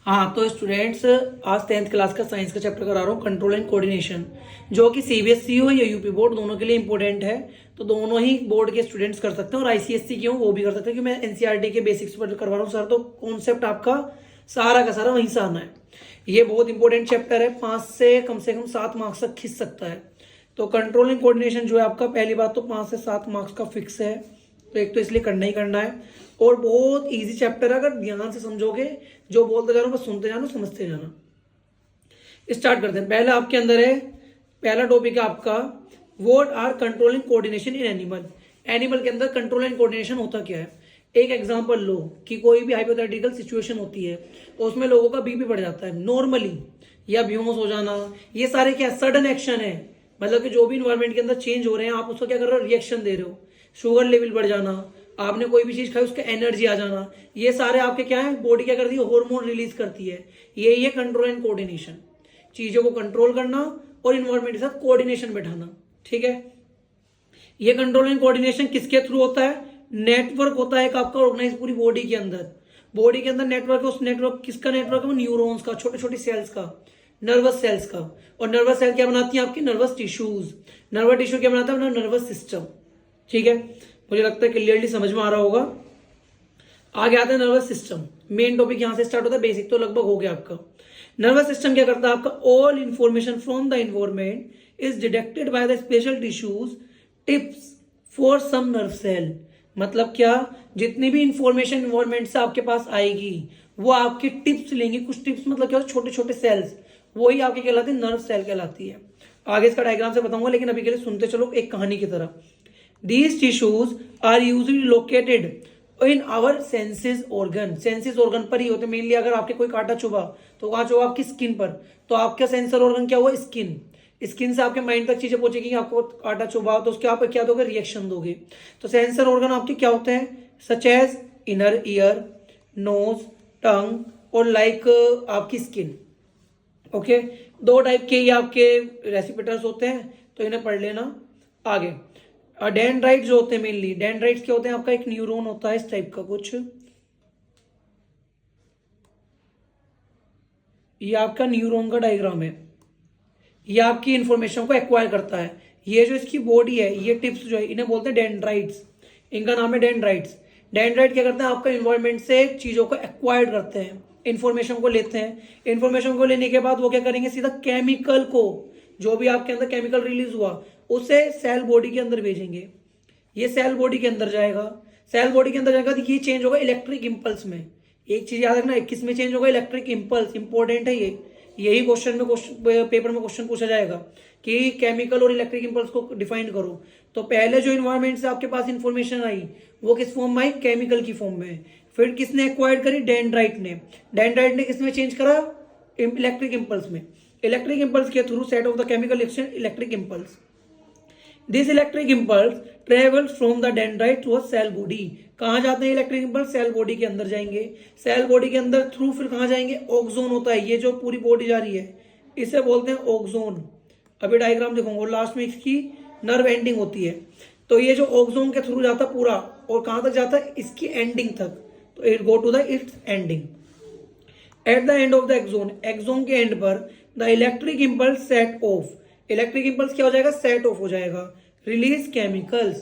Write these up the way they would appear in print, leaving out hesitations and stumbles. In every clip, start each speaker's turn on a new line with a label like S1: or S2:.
S1: हाँ तो स्टूडेंट्स, आज 10th क्लास का साइंस का चैप्टर करा रहा हूँ, कंट्रोल एंड कोऑर्डिनेशन, जो कि सीबीएसई हो या यूपी बोर्ड दोनों के लिए इंपॉर्टेंट है। तो दोनों ही बोर्ड के स्टूडेंट्स कर सकते हैं और आईसीएसई के हो वो भी कर सकते हैं, क्योंकि मैं एनसीईआरटी के बेसिक्स पर करवा रहा हूँ सर। तो कॉन्सेप्ट आपका सारा का सारा वहीं से आना है। ये बहुत इंपॉर्टेंट चैप्टर है, 5 से कम 7 मार्क्स तक खींच सकता है। तो कंट्रोल एंड कोऑर्डिनेशन जो है आपका, पहली बात तो 5 से 7 मार्क्स का फिक्स है, तो एक तो इसलिए करना ही करना है। और बहुत इजी चैप्टर है, अगर ध्यान से समझोगे, जो बोलते जा रहा हूँ बस सुनते जाना, समझते जाना। स्टार्ट करते हैं। पहला आपके अंदर है, पहला टॉपिक है आपका, what are control and coordination in animal. Animal के अंदर कंट्रोल एंड कोऑर्डिनेशन होता क्या है। एक एग्जांपल लो कि कोई भी हाइपोथेटिकल सिचुएशन होती है और उसमें लोगों का बीपी बढ़ जाता है नॉर्मली, या बेहोश हो जाना, ये सारे क्या सडन एक्शन है। मतलब कि जो भी इन्वायरमेंट के अंदर चेंज हो रहे हैं, आप उसको क्या कर रहे हो, रिएक्शन दे रहे हो। शुगर लेवल बढ़ जाना, आपने कोई भी चीज खाई उसका एनर्जी आ जाना, ये सारे आपके क्या है, बॉडी क्या करती है, हार्मोन रिलीज करती है। ये कंट्रोल एंड कोऑर्डिनेशन, चीजों को कंट्रोल करना और इन्वायरमेंट के साथ कोऑर्डिनेशन बैठाना। ठीक है, ये कंट्रोल एंड कोऑर्डिनेशन किसके थ्रू होता है, नेटवर्क होता है एक आपका ऑर्गेनाइज पूरी बॉडी के अंदर। बॉडी के अंदर नेटवर्क है, उस नेटवर्क किसका नेटवर्क है, वो न्यूरॉन्स का, छोटे छोटे सेल्स का, नर्वस सेल्स का। और नर्वस सेल क्या बनाती है, आपकी नर्वस टिश्यूज। नर्वस टिश्यू क्या बनाता है, नर्वस सिस्टम। ठीक है, मुझे लगता है क्लियरली समझ में आ रहा होगा। आगे आते हैं नर्वस सिस्टम। मेन टॉपिक यहां से स्टार्ट होता है, बेसिक तो लगभग हो गया आपका। नर्वस सिस्टम क्या करता है आपका, all information from the environment is detected by the special tissues tips for some nerve cell. मतलब क्या, जितनी भी इंफॉर्मेशन इन्वायरमेंट से आपके पास आएगी वो आपकी टिप्स लेंगी। कुछ टिप्स मतलब क्या, छोटे छोटे सेल्स, वही आपके कहलाती है नर्व सेल कहलाती है। आगे इसका डायग्राम से बताऊंगा, लेकिन अभी के लिए सुनते चलो एक कहानी की तरह। These tissues are usually located in our senses organ। Senses organ पर ही होते हैं मेनली। अगर आपके कोई कांटा चुभा तो कहाँ चुभा, आपकी स्किन पर, तो आपका सेंसर ऑर्गन क्या हुआ, स्किन। स्किन से आपके माइंड तक चीजें पहुंचेगी कि आपको कांटा चुभा, तो उसके आप क्या दोगे, रिएक्शन दोगे। तो सेंसर ऑर्गन आपके क्या होते हैं, such as inner ear, nose, tongue और लाइक आपकी स्किन। ओके, दो टाइप के ये आपके रेसिपिटर्स होते हैं, तो इन्हें पढ़ लेना। आगे डेंड्राइट जो होते हैं, मेनली डेंड्राइट्स क्या होते हैं, आपका एक न्यूरॉन होता है इस टाइप का कुछ, ये आपका न्यूरॉन का डायग्राम है। ये आपकी इंफॉर्मेशन को एक्वायर करता है। ये जो इसकी बॉडी है, ये टिप्स जो है, इन्हें बोलते हैं डेंड्राइट्स। इनका नाम है डेंड्राइट्स। डेंड्राइट क्या करते हैं, आपका इन्वायरमेंट से चीजों को एक्वायर करते हैं, इंफॉर्मेशन को लेते हैं। इंफॉर्मेशन को लेने के बाद वो क्या करेंगे, सीधा केमिकल को, जो भी आपके अंदर केमिकल रिलीज हुआ उसे सेल बॉडी के अंदर भेजेंगे। ये सेल बॉडी के अंदर जाएगा। सेल बॉडी के अंदर जाएगा तो ये चेंज होगा इलेक्ट्रिक इंपल्स में। एक चीज याद रखना, किस में चेंज होगा, इलेक्ट्रिक इंपल्स। इंपॉर्टेंट है ये, यही पेपर में क्वेश्चन पूछा जाएगा कि केमिकल और इलेक्ट्रिक इंपल्स को डिफाइन करो। तो पहले जो इन्वायरमेंट से आपके पास इंफॉर्मेशन आई वो किस फॉर्म में आई, केमिकल की फॉर्म में। फिर किसने एक्वायर्ड करी, डेंड्राइट ने। डेंड्राइट ने किसमें चेंज करा, इलेक्ट्रिक इंपल्स में। इलेक्ट्रिक इंपल्स के through set off the chemical reaction electric impulse. This electric impulse travel from the dendrite to a cell body. कहां जाते हैं इलेक्ट्रिक इंपल्स, सेल बॉडी के अंदर जाएंगे। सेल बॉडी के अंदर थ्रू फिर कहां जाएंगे, ऑक्सोन होता है, ये जो पूरी बॉडी जा रही है इसे बोलते हैं ऑक्सोन। अभी डायग्राम देखोगे और लास्ट में इसकी नर्व एंडिंग होती है। तो ये जो ऑक्सोन के थ्रू जाता है पूरा, और कहां तक जाता है, इसकी एंडिंग तक। तो it go to the its ending. At the end of the axon, axon के एंड पर the electric impulse set off. Electric impulse क्या हो जाएगा, सेट ऑफ हो जाएगा। रिलीज केमिकल्स,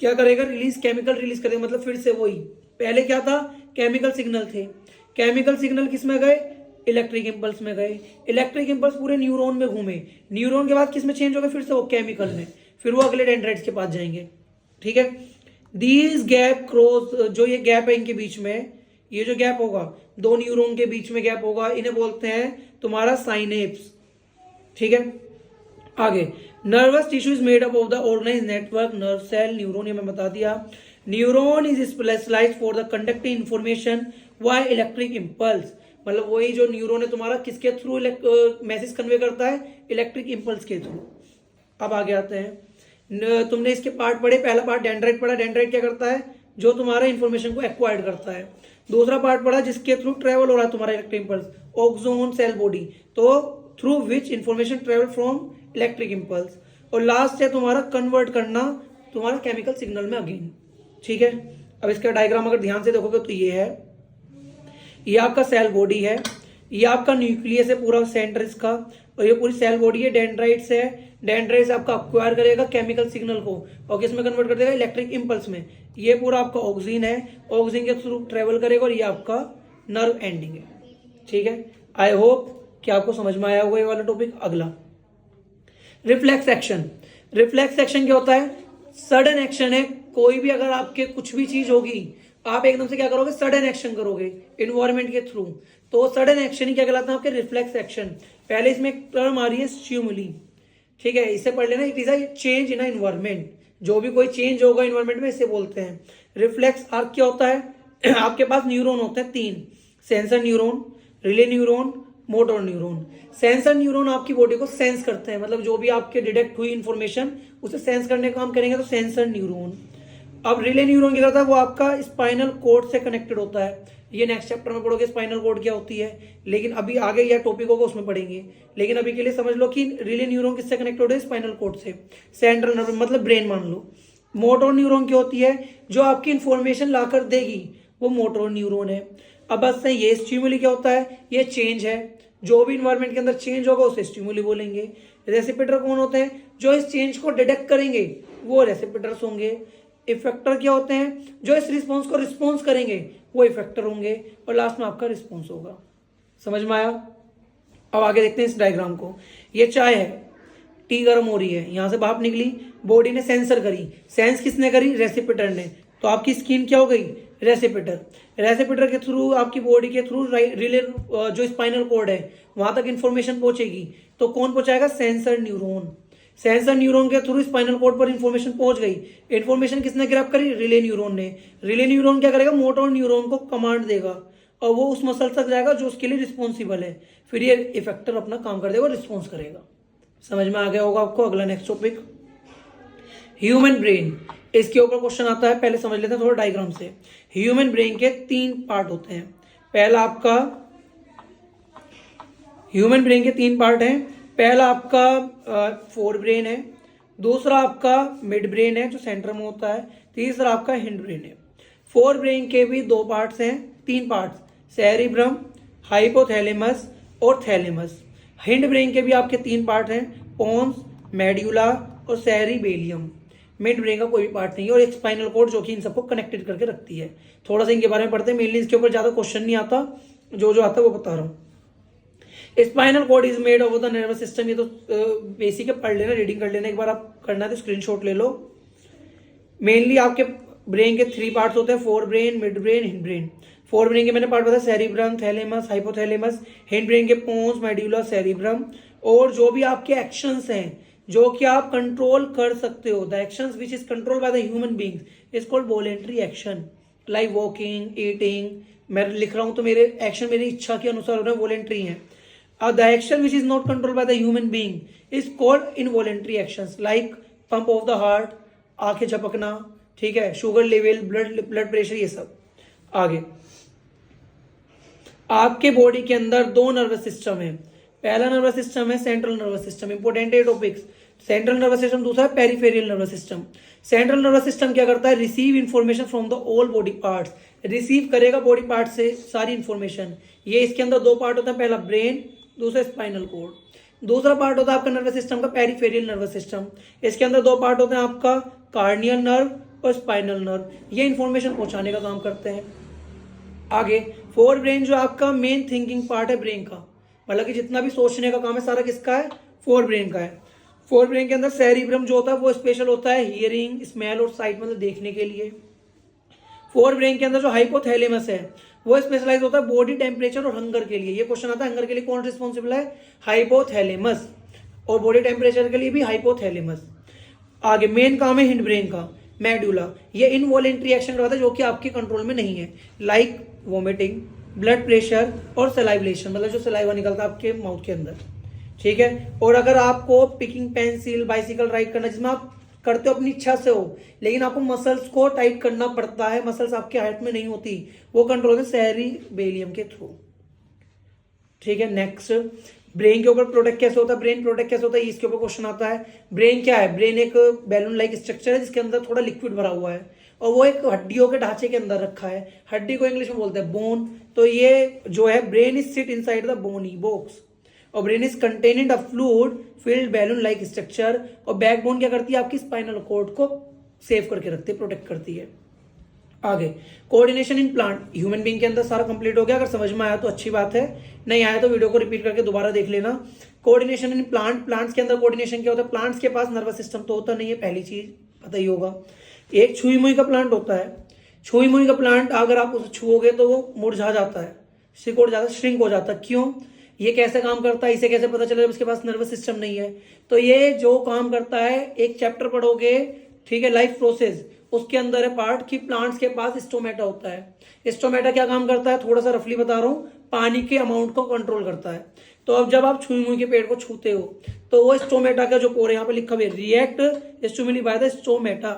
S1: क्या करेगा, रिलीज केमिकल रिलीज करेगा। मतलब फिर से वही, पहले क्या था, केमिकल सिग्नल थे। केमिकल सिग्नल किस में गए, इलेक्ट्रिक इंपल्स में गए। इलेक्ट्रिक इंपल्स पूरे न्यूरॉन में घूमे। न्यूरॉन के बाद किस में चेंज हो गए, फिर से वो केमिकल में। फिर वो अगले डेंड्राइट्स के पास जाएंगे। ठीक है, दीज गैप क्रॉस, जो ये गैप है इनके बीच में, ये जो गैप होगा, दो न्यूरॉन के बीच में गैप होगा, इन्हें बोलते हैं तुम्हारा साइनेप्स। ठीक है, आगे nervous tissue is made up of the organise network nerve cell. Neuron, ये मैं बता दिया। Neuron is specialised for the conducting information via electric impulse. मतलब वही जो न्यूरॉन है तुम्हारा, किसके थ्रू मैसेज कन्वे करता है, इलेक्ट्रिक इंपल्स के थ्रू। अब आगे आते हैं, तुमने इसके पार्ट पढ़े। पहला पार्ट डेंड्राइट पढ़ा। डेंड्राइट क्या करता है, जो तुम्हारा इंफॉर्मेशन को एक्वायर्ड करता है। दूसरा पार्ट पढ़ा जिसके थ्रू ट्रेवल हो रहा है तुम्हारा इलेक्ट्रिक इंपल्स, ऑक्सोन सेल बॉडी, तो through which information travel from electric impulse. और लास्ट है तुम्हारा कन्वर्ट करना तुम्हारा केमिकल सिग्नल में अगेन। ठीक है, अब इसका डायग्राम अगर ध्यान से देखोगे तो ये है, ये आपका सेल बॉडी है। ये आपका न्यूक्लियस है पूरा सेंटर इसका, और ये पूरी सेल बॉडी है, डेंड्राइट्स है। डेंड्राइट्स आपका अक्वायर करेगा केमिकल सिग्नल को और किसमें कन्वर्ट कर देगा, इलेक्ट्रिक इंपल्स में। ये पूरा आपका ऑक्सीजन है, ऑक्सीजन के थ्रू ट्रेवल करेगा, और ये आपका नर्व एंडिंग है। ठीक है, आई होप कि आपको समझ में आया होगा ये वाला टॉपिक। अगला रिफ्लेक्स एक्शन। रिफ्लेक्स एक्शन क्या होता है, सडन एक्शन है। कोई भी अगर आपके कुछ भी चीज होगी, आप एकदम से क्या करोगे, सडन एक्शन करोगे इन्वायरमेंट के थ्रू, तो सडन एक्शन ही क्या कहलाता है, आपके रिफ्लेक्स एक्शन। पहले इसमें एक टर्म आ रही है स्टिमुली, ठीक है, इसे पढ़ लेना, it is a change in environment. जो भी कोई चेंज होगा इन्वायरमेंट में, इसे बोलते हैं रिफ्लेक्स आर्क। क्या होता है आपके पास न्यूरॉन होते हैं 3, sensor neuron, relay neuron, motor neuron. Sensor neuron आपकी बॉडी को सेंस करते हैं, मतलब जो भी आपके डिटेक्ट हुई इंफॉर्मेशन उसे सेंस करने का काम करेंगे, तो सेंसर न्यूरॉन। अब रिले न्यूरॉन क्या करता है, वो आपका स्पाइनल कोड से कनेक्टेड होता है। ये नेक्स्ट चैप्टर में पढ़ोगे स्पाइनल कोड क्या होती है, लेकिन अभी आगे यह टॉपिक होगा उसमें पढ़ेंगे। लेकिन अभी के लिए समझ लो कि रिले न्यूरॉन किससे कनेक्टेड है, स्पाइनल कोड से। सेंट्रल नर्व मतलब ब्रेन मान लो। मोटर न्यूरॉन क्या होती है, जो आपकी इंफॉर्मेशन लाकर देगी, वो मोटर न्यूरॉन है। अब बस ये स्टिमुली क्या होता है, ये चेंज है। जो भी इन्वायरमेंट के अंदर चेंज होगा उसे स्टिमुली बोलेंगे। रेसिपिटर कौन होते हैं, जो इस चेंज को डिटेक्ट करेंगे, वो रेसिपिटर्स होंगे। इफेक्टर क्या होते हैं, जो इस रिस्पॉन्स को रिस्पॉन्स करेंगे, वो इफेक्टर होंगे। और लास्ट में आपका रिस्पॉन्स होगा। समझ में आया। अब आगे देखते हैं इस डायग्राम को। ये चाय है, टी गर्म हो रही है, यहां से भाप निकली, बॉडी ने सेंसर करी। सेंस किसने करी, रेसिपिटर ने। तो आपकी स्किन क्या हो गई, रेसिपिटर। रेसिपिटर के थ्रू आपकी बॉडी के थ्रू रिले जो स्पाइनल कोड है वहां तक इंफॉर्मेशन पहुंचेगी, तो कौन पहुंचाएगा, सेंसर न्यूरॉन। सेंसर न्यूरॉन के थ्रू स्पाइनल कोड पर इंफॉर्मेशन पहुंच गई। इंफॉर्मेशन किसने ग्रैब करी, रिले न्यूरॉन ने। रिले न्यूरॉन क्या करेगा, मोटर न्यूरॉन को कमांड देगा और वो उस मसल तक जाएगा जो उसके लिए रिस्पॉन्सिबल है। फिर ये इफेक्टर अपना काम कर देगा, रिस्पॉन्स करेगा। समझ में आ गया होगा आपको। अगला नेक्स्ट टॉपिक, ह्यूमन ब्रेन। इसके ऊपर क्वेश्चन आता है, पहले समझ लेते हैं थोड़ा डायग्राम से। ह्यूमन ब्रेन के 3 पार्ट होते हैं। पहला आपका ह्यूमन ब्रेन के 3 पार्ट हैं। पहला आपका फोर ब्रेन है, दूसरा आपका मिड ब्रेन है जो सेंटर में होता है, तीसरा आपका हिंड ब्रेन है। फोर ब्रेन के भी 2 पार्ट्स हैं, 3 पार्ट्स, सेरिब्रम, हाइपोथैलेमस और थैलेमस। हिंड ब्रेन के भी आपके 3 पार्ट हैं, पोन्स, मेड्यूला और सेरिबेलियम। मिड ब्रेन का कोई भी पार्ट नहीं है, और एक स्पाइनल कोड जो कि इन सबको कनेक्टेड करके रखती है। थोड़ा सा इनके बारे में पढ़ते हैं, मेनली इसके ऊपर ज्यादा क्वेश्चन नहीं आता, जो आता है वो बता रहा हूँ। Spinal cord is made of the nervous system. ये तो बेसिक है, पढ़ लेना, रीडिंग कर लेना, एक बार आप करना तो स्क्रीनशॉट ले लो। मेनली आपके ब्रेन के 3 पार्ट्स होते हैं, fore brain, mid brain, hind brain. Fore brain के मैंने पार्ट बताया, cerebrum, thalamus, hypothalamus. Hind brain के पोन्स, मेड्यूला, सेरिब्रम। और जो भी आपके एक्शंस हैं जो कि आप कंट्रोल कर सकते हो, the actions which is control by the human beings is called voluntary action, like walking, eating. मैं लिख रहा हूं तो मेरे एक्शन मेरी इच्छा के अनुसार हो रहे हैं, वॉलेंट्री है। The action which is not control by the human being is called involuntary actions, like pump of the heart, आंखें झपकना, ठीक है, शुगर लेवल, ब्लड प्रेशर, ये सब। आगे आपके बॉडी के अंदर 2 नर्वस सिस्टम है। पहला नर्वस सिस्टम है सेंट्रल नर्वस सिस्टम, इंपोर्टेंट है टॉपिक्स। सेंट्रल नर्वस सिस्टम, दूसरा है peripheral nervous system. Central nervous system क्या करता है, receive information from the all body parts, receive करेगा बॉडी पार्ट से सारी इंफॉर्मेशन। ये इसके अंदर 2 पार्ट होता है, पहला ब्रेन, दूसरा स्पाइनल कोड। दूसरा पार्ट होता है आपका नर्वस सिस्टम का पेरिफेरियल नर्वस सिस्टम। इसके अंदर 2 पार्ट होते हैं आपका कार्नियल नर्व और स्पाइनल नर्व, ये इंफॉर्मेशन पहुंचाने का काम करते हैं। आगे फोर ब्रेन जो आपका मेन थिंकिंग पार्ट है ब्रेन का, मतलब कि जितना भी सोचने का काम है सारा किसका है, फोर ब्रेन का है। फोर ब्रेन के अंदर सेरिब्रम जो होता है वो स्पेशल होता है हियरिंग, स्मेल और साइट, मतलब देखने के लिए। फोर ब्रेन के अंदर जो हाइपोथैलेमस है वो स्पेशलाइज होता है बॉडी टेम्परेचर और हंगर के लिए। ये क्वेश्चन आता है, हंगर के लिए कौन रिस्पॉन्सिबल है, हाइपोथैलेमस, और बॉडी टेम्परेचर के लिए भी हाइपोथैलेमस। आगे मेन काम है हिंड ब्रेन का, मेडुला। ये इनवॉलेंट्री एक्शन करता है जो कि आपके कंट्रोल में नहीं है, लाइक वोमिटिंग, ब्लड प्रेशर और सलाइवेशन, मतलब जो सलाइवा निकलता है आपके माउथ के अंदर, ठीक है। और अगर आपको पिकिंग पेंसिल, बाइसिकल राइड करना, जिसमें आप करते हो अपनी इच्छा से हो, लेकिन आपको मसल्स को टाइट करना पड़ता है, मसल्स आपके हाइट में नहीं होती, वो कंट्रोल है सेरिबेलियम के थ्रू, ठीक है। नेक्स्ट, ब्रेन के ऊपर प्रोटेक्ट कैसे होता है, ब्रेन प्रोटेक्ट कैसे होता है, इसके ऊपर क्वेश्चन आता है। ब्रेन क्या है, ब्रेन एक बैलून लाइक स्ट्रक्चर है जिसके अंदर थोड़ा लिक्विड भरा हुआ है और वो एक हड्डियों के ढांचे के अंदर रखा है। हड्डी को इंग्लिश में बोलते हैं बोन। तो ये जो है brain is sit inside the bony box और brain is containing a fluid filled balloon like structure. और बैकबोन क्या करती है, आपकी स्पाइनल कॉर्ड को सेव करके रखती है, प्रोटेक्ट करती है। आगे, coordination in plant, human being के अंदर सारा कंप्लीट हो गया। अगर समझ में आया तो अच्छी बात है, नहीं आया तो वीडियो को रिपीट करके दोबारा देख लेना। कोऑर्डिनेशन इन प्लांट, प्लांट्स के अंदर कोऑर्डिनेशन क्या होता है, प्लांट्स के पास नर्वस सिस्टम तो होता नहीं है, पहली चीज पता ही होगा। एक छुई मुई का प्लांट होता है, छुई मुई का प्लांट अगर आप उसे छुओगे तो वो मुरझा जाता है, सिकुड़ जाता है, श्रिंक हो जाता है। क्यों, ये कैसे काम करता है, इसे कैसे पता चला जब इसके पास नर्वस सिस्टम नहीं है। तो ये जो काम करता है, एक चैप्टर पढ़ोगे, ठीक है, लाइफ प्रोसेस, उसके अंदर है पार्ट कि प्लांट्स के पास स्टोमेटा होता है। स्टोमेटा क्या काम करता है, थोड़ा सा रफली बता रहा हूँ, पानी के अमाउंट को कंट्रोल करता है। तो अब जब आप छुई मुई के पेड़ को छूते हो तो वो स्टोमेटा का जो कोर यहाँ पे लिखा हुआ है, react stimuli by the stomata,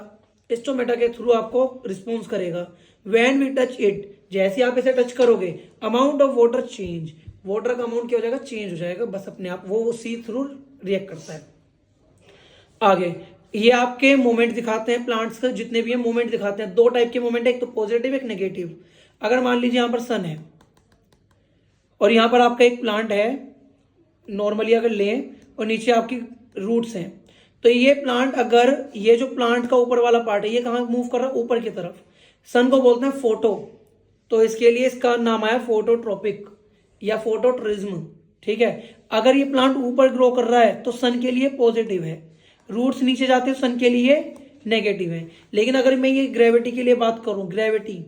S1: stomata के थ्रू आपको रिस्पॉन्स करेगा। व्हेन वी टच इट, जैसे आप इसे टच करोगे, amount of water change, water का अमाउंट क्या हो जाएगा, चेंज हो जाएगा, बस अपने आप वो सी थ्रू रिएक्ट करता है। आगे, ये आपके मूवमेंट दिखाते हैं, प्लांट्स का जितने भी है मूवमेंट दिखाते हैं। दो टाइप के मूवमेंट है, एक तो पॉजिटिव एक नेगेटिव। अगर मान लीजिए यहां पर सन है और यहां पर आपका एक प्लांट है, नॉर्मली अगर लें, और नीचे आपकी रूट्स हैं, तो ये प्लांट, अगर ये जो प्लांट का ऊपर वाला पार्ट है ये कहां मूव कर रहा है, ऊपर की तरफ, सन को बोलते हैं फोटो, तो इसके लिए इसका नाम आया फोटोट्रोपिक या फोटोट्रिज्म। ठीक है, अगर ये प्लांट ऊपर ग्रो कर रहा है तो सन के लिए पॉजिटिव है, रूट्स नीचे जाते हैं सन के लिए नेगेटिव है। लेकिन अगर मैं ये ग्रेविटी के लिए बात करूं, ग्रेविटी,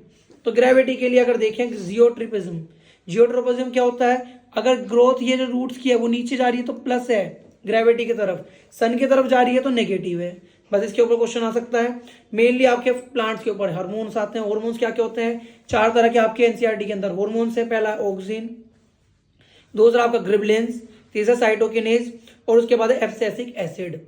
S1: तो ग्रेविटी के लिए अगर देखें जियोट्रिपिज्म, जियोट्रोपिज्म क्या होता है, अगर ग्रोथ ये जो रूट्स की है वो नीचे जा रही है तो प्लस है ग्रेविटी की तरफ, सन की तरफ जा रही है तो नेगेटिव है। बस इसके ऊपर क्वेश्चन आ सकता है। मेनली आपके प्लांट्स के ऊपर हार्मोन्स आते हैं। हार्मोन्स क्या क्या होते हैं, चार तरह के आपके एनसीईआरटी के अंदर हार्मोन्स है। पहला ऑक्सिन, दूसरा आपका ग्रिबलेंस, तीसरा साइटोकिनेज और उसके बाद एब्सिसिक एसिड।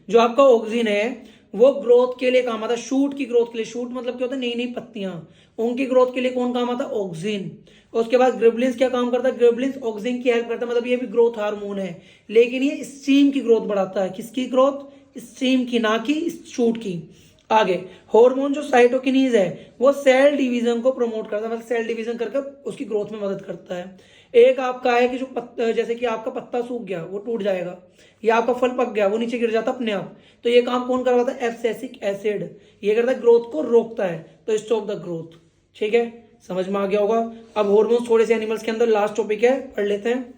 S1: जो आपका ऑक्सिन है वो ग्रोथ के लिए काम आता है, शूट की ग्रोथ के लिए। शूट मतलब क्या होता है, नई नई पत्तियां, उनकी ग्रोथ के लिए कौन काम आता है, ऑक्सिन। और उसके बाद ग्रिबलिन्स क्या काम करता है, ग्रिबलिन्स ऑक्सिन की हेल्प करता है, मतलब ये भी ग्रोथ हार्मोन है, लेकिन ये स्टीम की ग्रोथ बढ़ाता है। किसकी ग्रोथ, स्टीम की, ना कि शूट की। आगे, हार्मोन जो साइटोकिनीज है वो सेल डिवीजन को प्रमोट करता है, मतलब सेल डिवीजन करके उसकी ग्रोथ में मदद करता है। एक आपका है कि जो जैसे कि आपका पत्ता सूख गया वो टूट जाएगा, या आपका फल पक गया वो नीचे गिर जाता अपने आप, तो ये काम कौन करवाता है, एब्सिसिक एसिड। ये करता है ग्रोथ को रोकता है, तो स्टॉप द ग्रोथ। ठीक है, समझ में आ गया होगा। अब हार्मोन्स थोड़े से एनिमल्स के अंदर, लास्ट टॉपिक है, पढ़ लेते हैं।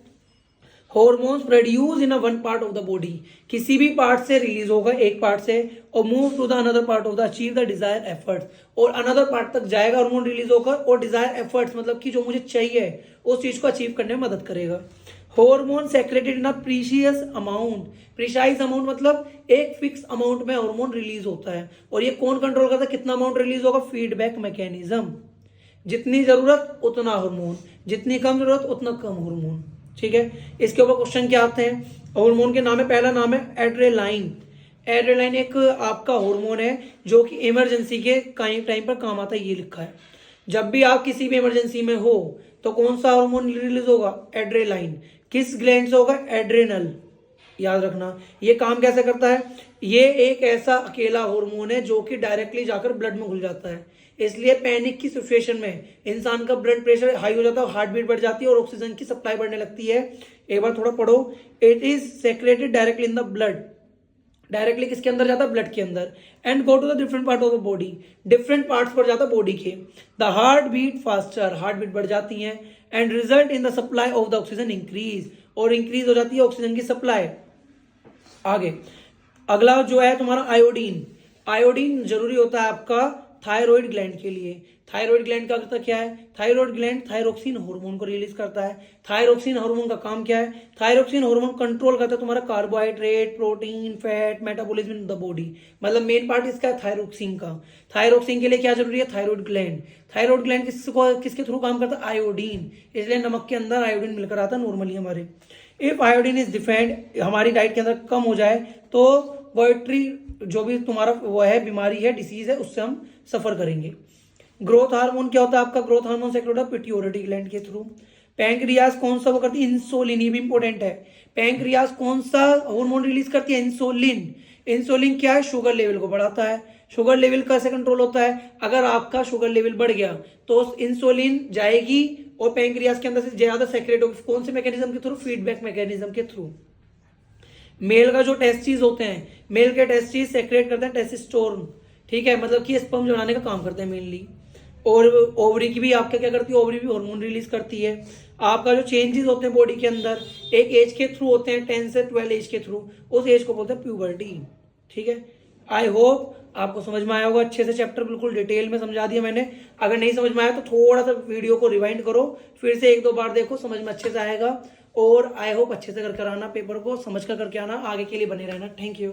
S1: Hormones produce in a one part of the body, किसी भी पार्ट से रिलीज होगा, एक पार्ट से, और move to the another part of the achieve the desire efforts, और अनदर पार्ट तक जाएगा, हार्मोन रिलीज होकर, और डिजायर एफर्ट्स मतलब कि जो मुझे चाहिए उस चीज को अचीव करने में मदद करेगा। हार्मोन सेक्रेटेड इन अ प्रीशियस अमाउंट, प्रिसाइज अमाउंट मतलब एक फिक्स अमाउंट में हार्मोन रिलीज होता है, और ये कौन कंट्रोल करता है, कितना अमाउंट रिलीज होगा, फीडबैक मैकेनिज्म। जितनी जरूरत उतना हार्मोन, जितनी कम जरूरत उतना कम हार्मोन। ठीक है, इसके ऊपर क्वेश्चन क्या आते हैं। हार्मोन के नाम है, पहला नाम है एड्रेनालाइन। एड्रेनालाइन एक आपका हार्मोन है जो कि इमरजेंसी के टाइम पर काम आता है, ये लिखा है। जब भी आप किसी भी इमरजेंसी में हो तो कौन सा हार्मोन रिलीज होगा, एड्रेनालाइन। किस ग्लैंड से होगा, एड्रेनल, याद रखना। ये काम कैसे करता है, ये एक ऐसा अकेला हार्मोन है जो कि डायरेक्टली जाकर ब्लड में घुल जाता है, इसलिए पैनिक की सिचुएशन में इंसान का ब्लड प्रेशर हाई हो जाता है, हार्ट बीट बढ़ जाती है और ऑक्सीजन की सप्लाई बढ़ने लगती है। एक बार थोड़ा पढ़ो, it is secreted directly in the blood, directly किसके अंदर जाता है, ब्लड के अंदर, and go to the different part of the body, different parts पर जाता है बॉडी के। The heart beat faster, heart beat बढ़ जाती है, and result in the supply of the oxygen increase, और इंक्रीज हो जाती है ऑक्सीजन की सप्लाई। आगे, अगला जो है तुम्हारा आयोडीन। आयोडीन जरूरी होता है आपका थायराइड ग्लैंड के लिए। थायराइड ग्लैंड का करता क्या है, थायराइड ग्लैंड थायरोक्सिन हार्मोन को रिलीज करता है। थायरोक्सिन हार्मोन का काम क्या है, थायरोक्सिन हार्मोन कंट्रोल करता है तुम्हारा carbohydrate, protein, fat metabolism in the body, मतलब मेन पार्ट इसका है थायरोक्सिन का। थायरोक्सिन के लिए क्या जरूरी है, थायराइड ग्लैंड। थायराइड ग्लैंड किसके थ्रू काम करता है, आयोडीन, इसलिए नमक के अंदर आयोडीन मिलकर आता है नॉर्मली हमारे। इफ आयोडीन इज डिफाइंड, हमारी डाइट के अंदर कम हो जाए तो पोएट्री जो भी तुम्हारा वो है, बीमारी है, डिसीज है, उससे हम सफर करेंगे। ग्रोथ हार्मोन क्या होता है आपका, ग्रोथ हार्मोन सेक्रेटेड होता है पिट्यूटरी ग्लैंड के थ्रू। पैंक्रियाज कौन सा वो करती है, इंसुलिन, ये भी इंपॉर्टेंट है। पैंक्रियाज कौन सा हार्मोन रिलीज करती है, इंसुलिन। इंसुलिन क्या है, शुगर लेवल को बढ़ाता है। शुगर लेवल कैसे कंट्रोल होता है, अगर आपका शुगर लेवल बढ़ गया तो इंसुलिन जाएगी और पैंक्रियाज के अंदर से ज्यादा सेक्रेट होगी। कौन से मैकेनिज्म के थ्रू, फीडबैक मैकेनिज्म के थ्रू। मेल का जो टेस्टिस होते हैं, मेल के टेस्टिस सेक्रेट करते हैं टेस्टोस्टेरोन, ठीक है, मतलब कि स्पर्म बनाने का काम करते हैं मेनली। और ओवरी की भी आपका क्या करती है, ओवरी भी हार्मोन रिलीज करती है। आपका जो चेंजेस होते हैं बॉडी के अंदर एक एज के थ्रू होते हैं, 10 से 12 एज के थ्रू, उस एज को बोलते हैं प्यूबर्टी, ठीक है। आई होप आपको समझ में आया होगा, अच्छे से चैप्टर बिल्कुल डिटेल में समझा दिया मैंने। अगर नहीं समझ में आया तो थोड़ा सा वीडियो को रिवाइंड करो, फिर से 1-2 बार देखो, समझ में अच्छे से आएगा। और आई होप अच्छे से करके आना, पेपर को समझ कर करके आना, आगे के लिए बने रहना। Thank you.